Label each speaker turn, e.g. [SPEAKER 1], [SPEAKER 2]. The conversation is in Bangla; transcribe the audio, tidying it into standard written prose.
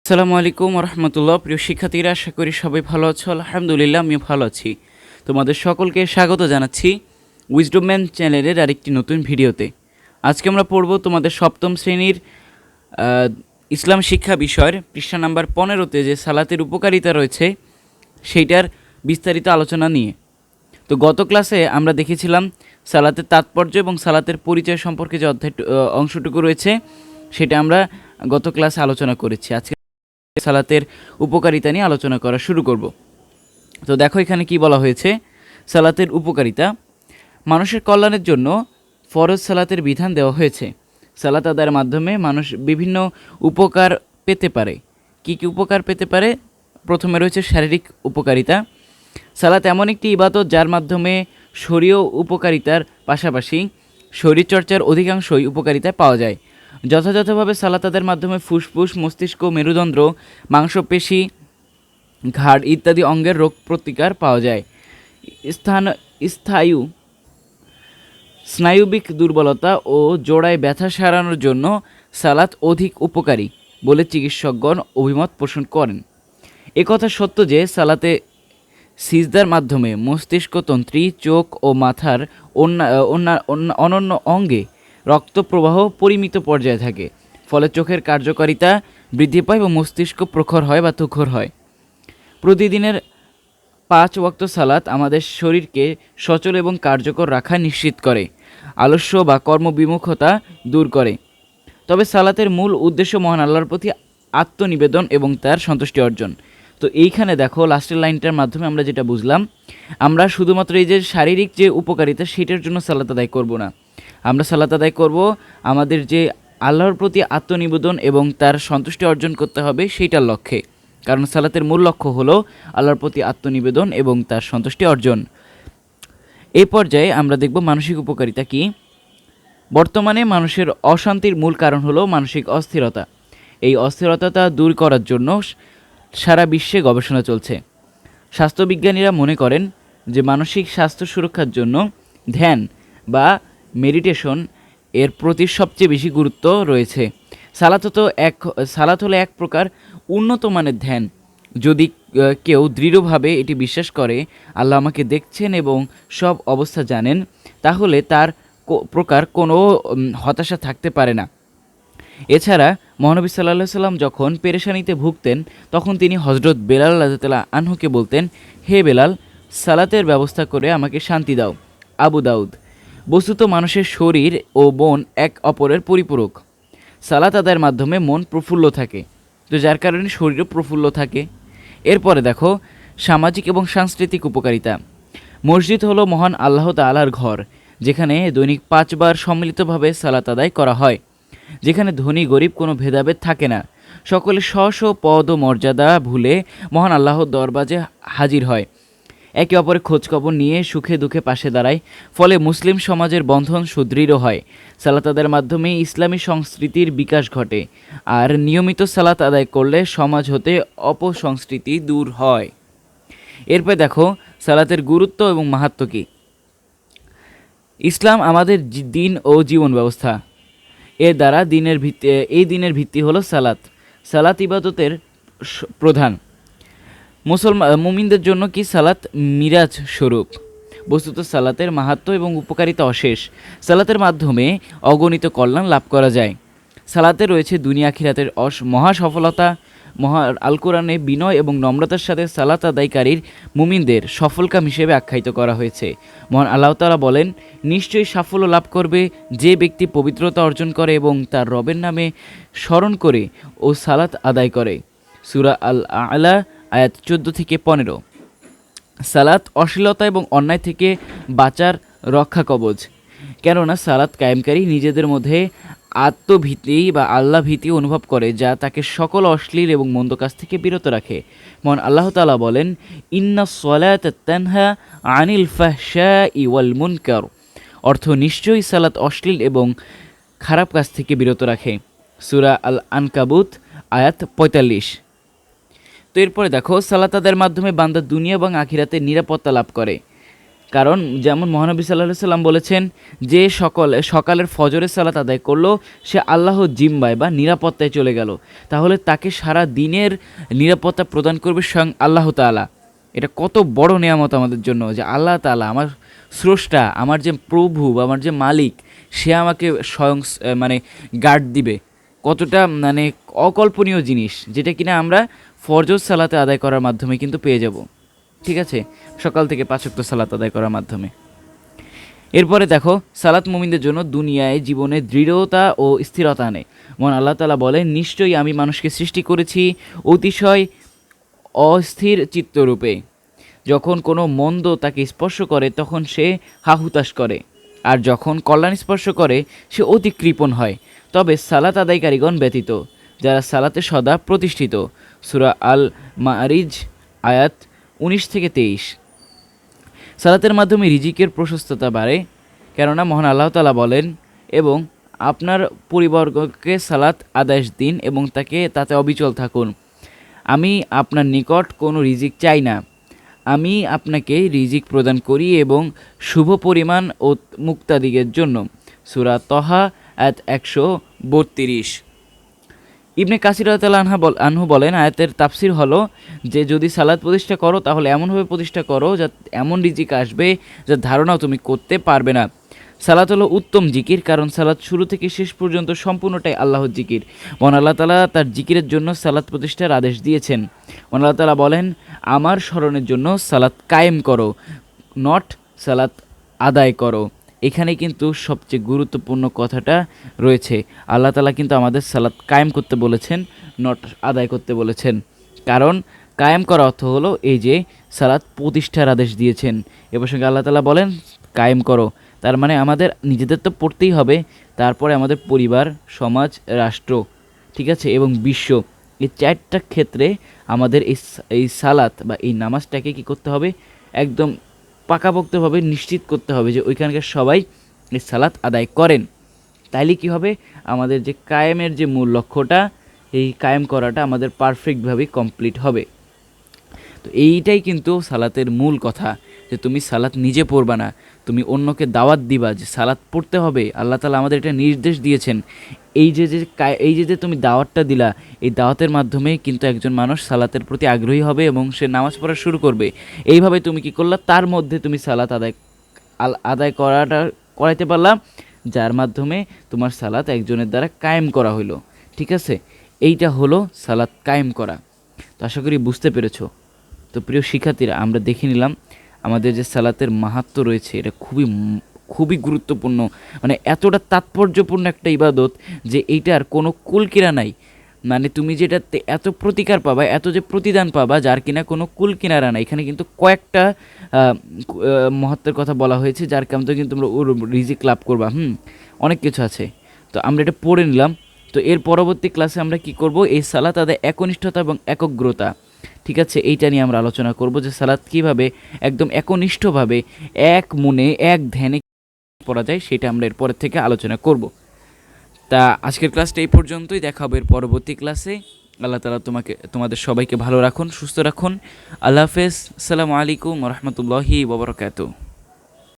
[SPEAKER 1] আসসালামু আলাইকুম রহমতুল্লাহ। প্রিয় শিক্ষার্থীরা, আশা করি সবাই ভালো আছো। আলহামদুলিল্লাহ, আমিও ভালো আছি। তোমাদের সকলকে স্বাগত জানাচ্ছি উইজডম ম্যান চ্যানেলের আরেকটি নতুন ভিডিওতে। আজকে আমরা পড়ব তোমাদের সপ্তম শ্রেণীর ইসলাম শিক্ষা বিষয়ের পৃষ্ঠা নাম্বার 15-তে যে সালাতের উপকারিতা রয়েছে সেইটার বিস্তারিত আলোচনা নিয়ে। তো গত ক্লাসে আমরা দেখেছিলাম সালাতের তাৎপর্য এবং সালাতের পরিচয় সম্পর্কে যে অংশটুকু রয়েছে সেটা আমরা গত ক্লাসে আলোচনা করেছি। আজকে সালাতের উপকারিতা নিয়ে আলোচনা করা শুরু করব। তো দেখো এখানে কি বলা হয়েছে। সালাতের উপকারিতা: মানুষের কল্যাণের জন্য ফরজ সালাতের বিধান দেওয়া হয়েছে। সালাত আদায়ের মাধ্যমে মানুষ বিভিন্ন উপকার পেতে পারে। কি কি উপকার পেতে পারে? প্রথমে রয়েছে শারীরিক উপকারিতা। সালাত এমন একটি ইবাদত যার মাধ্যমে শরীয় উপকারিতার পাশাপাশি শরীরচর্চার অধিকাংশই উপকারিতায় পাওয়া যায়। যথাযথভাবে সালাত আদায়ের মাধ্যমে ফুসফুস, মস্তিষ্ক, মেরুদণ্ড, মাংসপেশি, ঘাড় ইত্যাদি অঙ্গের রোগ প্রতিকার পাওয়া যায়। স্নায়ুবিক দুর্বলতা ও জোড়ায় ব্যথা সারানোর জন্য সালাত অধিক উপকারী বলে চিকিৎসকগণ অভিমত পোষণ করেন। একথা সত্য যে সালাতে সিজদার মাধ্যমে মস্তিষ্কতন্ত্রী, চোখ ও মাথার অন্যান্য অঙ্গে রক্ত প্রবাহ পরিমিত পর্যায়ে থাকে, ফলে চোখের কার্যকারিতা বৃদ্ধি পায় এবং মস্তিষ্ক প্রখর হয় বা তুখর হয়। প্রতিদিনের 5 ওয়াক্ত সালাত আমাদের শরীরকে সচল এবং কার্যকর রাখা নিশ্চিত করে, আলস্য বা কর্মবিমুখতা দূর করে। তবে সালাতের মূল উদ্দেশ্য মহান আল্লাহর প্রতি আত্মনিবেদন এবং তার সন্তুষ্টি অর্জন। তো এইখানে দেখো লাস্টের লাইনটার মাধ্যমে আমরা যেটা বুঝলাম, আমরা শুধুমাত্র এই যে শারীরিক যে উপকারিতা সেটার জন্য সালাত আদায় করব না। আমরা সালাত আদায় করব আমাদের যে আল্লাহর প্রতি আত্মনিবেদন এবং তার সন্তুষ্টি অর্জন করতে হবে সেইটার লক্ষ্যে। কারণ সালাতের মূল লক্ষ্য হলো আল্লাহর প্রতি আত্মনিবেদন এবং তার সন্তুষ্টি অর্জন। এই পর্যায়ে আমরা দেখব মানসিক উপকারিতা কি। বর্তমানে মানুষের অশান্তির মূল কারণ হলো মানসিক অস্থিরতা। এই অস্থিরতা দূর করার জন্য সারা বিশ্বে গবেষণা চলছে। স্বাস্থ্যবিজ্ঞানীরা মনে করেন যে মানসিক স্বাস্থ্য সুরক্ষার জন্য ধ্যান বা মেডিটেশন এর প্রতি সবচেয়ে বেশি গুরুত্ব রয়েছে। সালাত হলো এক প্রকার উন্নত মানের ধ্যান। যদি কেউ দৃঢ়ভাবে এটি বিশ্বাস করে আল্লাহ আমাকে দেখছেন এবং সব অবস্থা জানেন, তাহলে তার প্রকার কোনো হতাশা থাকতে পারে না। এছাড়া মহানবী সাল্লাল্লাহু সাল্লাম যখন পেরেশানিতে ভুগতেন তখন তিনি হযরত বেলাল রাদিয়াল্লাহু আনহুকে বলতেন, হে বেলাল, সালাতের ব্যবস্থা করে আমাকে শান্তি দাও। আবু দাউদ। বস্তুত মানুষের শরীর ও মন এক অপরের পরিপূরক। সালাত আদায়ের মাধ্যমে মন প্রফুল্ল থাকে, তো যার কারণে শরীরও প্রফুল্ল থাকে। এরপরে দেখো সামাজিক এবং সাংস্কৃতিক উপকারিতা। মসজিদ হলো মহান আল্লাহ তাআলার ঘর, যেখানে দৈনিক 5 বার সম্মিলিতভাবে সালাত আদায় করা হয়, যেখানে ধনী গরিব কোনো ভেদাভেদ থাকে না। সকলে স্ব পদ ও মর্যাদা ভুলে মহান আল্লাহর দরবারে হাজির হয়, একে অপরের খোঁজখবর নিয়ে সুখে দুঃখে পাশে দাঁড়ায়। ফলে মুসলিম সমাজের বন্ধন সুদৃঢ় হয়। সালাত আদায়ের মাধ্যমে ইসলামী সংস্কৃতির বিকাশ ঘটে, আর নিয়মিত সালাত আদায় করলে সমাজ হতে অপসংস্কৃতি দূর হয়। এরপর দেখো সালাতের গুরুত্ব এবং মাহাত্ম্য কী। ইসলাম আমাদের দিন ও জীবন ব্যবস্থা। এর দ্বারা এই দিনের ভিত্তি হলো সালাত। সালাত ইবাদতের প্রধান। মুমিনদের জন্য কি সালাত মিরাজ স্বরূপ। বস্তুত সালাতের মাহাত্ম্য এবং উপকারিতা অশেষ। সালাতের মাধ্যমে অগণিত কল্যাণ লাভ করা যায়। সালাতে রয়েছে দুনিয়া আখিরাতের মহা সফলতা। আল কোরআনে বিনয় এবং নম্রতার সাথে সালাত আদায়কারীর মুমিনদের সফলকাম হিসেবে আখ্যায়িত করা হয়েছে। মহান আল্লাহ তাআলা বলেন, নিশ্চয়ই সাফল্য লাভ করবে যে ব্যক্তি পবিত্রতা অর্জন করে এবং তার রবের নামে স্মরণ করে ও সালাত আদায় করে। সূরা আল আ'লা আয়াত 14-15। সালাত অশ্লীলতা এবং অন্যায় থেকে বাঁচার রক্ষা কবচ। কেননা সালাত কায়েমকারী নিজেদের মধ্যে আত্মভীতি বা আল্লাহ ভীতি অনুভব করে, যা তাকে সকল অশ্লীল এবং মন্দ কাজ থেকে বিরত রাখে। মহান আল্লাহ তাআলা বলেন, ইন্নাস সালাতা তানহা আনিল ফাহশাই ওয়াল মুনকার। অর্থ নিশ্চয়ই সালাত অশ্লীল এবং খারাপ কাজ থেকে বিরত রাখে। সূরা আল আনকাবুত আয়াত 45। তো এরপরে দেখো সালাত আদায়ের মাধ্যমে বান্দা দুনিয়া এবং আখিরাতে নিরাপত্তা লাভ করে। কারণ যেমন মহানবী সাল্লাল্লাহু আলাইহি সাল্লাম বলেছেন যে সকালের ফজরের সালাত আদায় করলো সে আল্লাহর জিম্মায় বা নিরাপত্তায় চলে গেল, তাহলে তাকে সারা দিনের নিরাপত্তা প্রদান করবে স্বয়ং আল্লাহ তাআলা। এটা কত বড় নেয়ামত আমাদের জন্য যে আল্লাহ তাআলা আমার স্রষ্টা, আমার যে প্রভু বা আমার যে মালিক, সে আমাকে স্বয়ং মানে গার্ড দিবে। কতটা মানে অকল্পনীয় জিনিস, যেটা কিনা আমরা ফরজ সালাতে আদায় করার মাধ্যমে কিন্তু পেয়ে যাব। ঠিক আছে, সকাল থেকে 5 ওয়াক্ত সালাত আদায় করার মাধ্যমে। এরপরে দেখো, সালাত মুমিনদের জন্য দুনিয়ায় জীবনে দৃঢ়তা ও স্থিরতা আনে। মহান আল্লাহ তাআলা বলেন, নিশ্চয়ই আমি মানুষকে সৃষ্টি করেছি অতিশয় অস্থির চিত্তরূপে। যখন কোনো মন্দ তাকে স্পর্শ করে তখন সে হাহুতাশ করে, আর যখন কল্যাণ স্পর্শ করে সে অতি কৃপণ হয়। তবে সালাত আদায়কারীগণ ব্যতীত, যারা সালাতে সদা প্রতিষ্ঠিত। সূরা আল মাআরিজ আয়াত 19-23। সালাতের মাধ্যমে রিজিকের প্রশস্ততা বাড়ে, কেননা মহান আল্লাহ তাআলা বলেন, এবং আপনার পরিবারকে সালাত আদেশ দিন এবং তাতে অবিচল থাকুন। আমি আপনার নিকট কোনো রিজিক চাই না, আমি আপনাকে রিজিক প্রদান করি এবং শুভ পরিমাণ ও মুক্তাদিগের জন্য। সূরা তহা আয়াত 132। ইবনে কাসির রাদিয়াল্লাহু আনহু বলেন, আয়াতের তাফসির হলো যে যদি সালাত প্রতিষ্ঠা করো তাহলে এমনভাবে প্রতিষ্ঠা করো যা এমন রিজিক আসবে যার ধারণাও তুমি করতে পারবে না। সালাত হলো উত্তম জিকির, কারণ সালাত শুরু থেকে শেষ পর্যন্ত সম্পূর্ণটাই আল্লাহর জিকির। মহান আল্লাহ তাআলা তার জিকিরের জন্য সালাত প্রতিষ্ঠার আদেশ দিয়েছেন। মহান আল্লাহ তাআলা বলেন, আমার স্মরণের জন্য সালাত কায়েম করো, নট সালাত আদায় করো। এখানে কিন্তু সবচেয়ে গুরুত্বপূর্ণ কথাটা রয়েছে। আল্লাহ তাআলা কিন্তু আমাদের সালাত কায়েম করতে বলেছেন, নট আদায় করতে বলেছেন। কারণ কায়েম করা অর্থ হলো এই যে সালাত প্রতিষ্ঠার আদেশ দিয়েছেন। এ প্রসঙ্গে আল্লাহ তাআলা বলেন কায়েম করো, তার মানে আমাদের নিজেদের তো পড়তেই হবে, তারপরে আমাদের পরিবার, সমাজ, রাষ্ট্র, ঠিক আছে, এবং বিশ্ব, এই 4টা ক্ষেত্রে আমাদের এই সালাত বা এই নামাজটাকে কি করতে হবে, একদম পাকাপোক্তভাবে নিশ্চিত করতে হবে যে ওইখানকার সবাই এই সালাত আদায় করেন। তাইলে কি হবে, আমাদের যে কায়েমের যে মূল লক্ষ্যটা, এই কায়েম করাটা আমাদের পারফেক্টভাবে কমপ্লিট হবে। তো এইটাই কিন্তু সালাতের মূল কথা, যে তুমি সালাত নিজে পড়বা না, তুমি অন্যকে দাওয়াত দিবা যে সালাত পড়তে হবে। আল্লাহ তাআলা আমাদের এটা নির্দেশ দিয়েছেন। এই যে তুমি দাওয়াতটা দিলা, এই দাওয়াতের মাধ্যমেই কিন্তু একজন মানুষ সালাতের প্রতি আগ্রহী হবে এবং সে নামাজ পড়া শুরু করবে। এইভাবে তুমি কি করলা, তার মধ্যে তুমি সালাত আদায় করাইতে পারলা, যার মাধ্যমে তোমার সালাত একজনের দ্বারা কায়েম করা হইলো। ঠিক আছে, এইটা হলো সালাত কায়েম করা। তো আশা করি বুঝতে পেরেছো। তো প্রিয় শিক্ষার্থীরা, আমরা দেখে নিলাম আমাদের যে সালাতের মাহাত্ম্য রয়েছে, এটা খুবই গুরুত্বপূর্ণ, মানে এতটা তাৎপর্যপূর্ণ একটা ইবাদত যে এইটার কোনো কুলকিরা নাই। মানে তুমি যেটাতে এত প্রতিকার পাবা, এত যে প্রতিদান পাবা, যার কিনা কোনো কুল কিনারা নাই। এখানে কিন্তু কয়েকটা মহত্বের কথা বলা হয়েছে, যার কারণে কিন্তু তোমরা রিজিক লাভ করবা। অনেক কিছু আছে, তো আমরা এটা পড়ে নিলাম। তো এর পরবর্তী ক্লাসে আমরা কি করব, এই সালাত আদায় একনিষ্ঠতা এবং একগ্রতা, ঠিক আছে, এইটা নিয়ে আমরা আলোচনা করব যে সালাত কীভাবে একদম একনিষ্ঠভাবে এক মনে এক ধ্যানে পড়া যায়, সেটা আমরা এর পরের থেকে আলোচনা করব। তা আজকের ক্লাসটা এই পর্যন্তই, দেখা হবে এর পরবর্তী ক্লাসে। আল্লাহ তাআলা তোমাদের সবাইকে ভালো রাখুন, সুস্থ রাখুন। আল্লাহ হাফেজ। আসসালামু আলাইকুম ওয়া রাহমাতুল্লাহি ওয়া বারাকাতুহু।